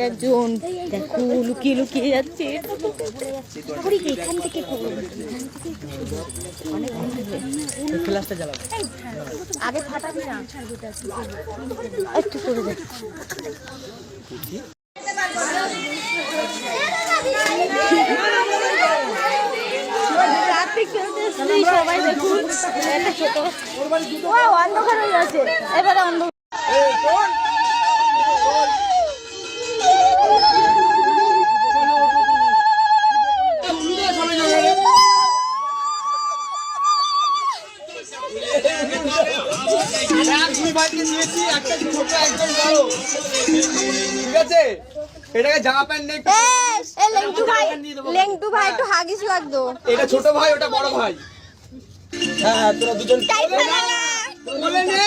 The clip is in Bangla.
একজন দেখো লুকিয়ে লুকিয়ে যাচ্ছে এখান থেকে আগে ফাটাবি না একটু করে দেখ সবাই দেখুন ছোট অন্ধকার হয়ে যাচ্ছে এবারে অন্ধকার এটাকে জামা প্যান্ট নেই লেংটু ভাই একটু হাগিস লাগতো এটা ছোট ভাই ওটা বড় ভাই হ্যাঁ তোরা দুজন বলে নে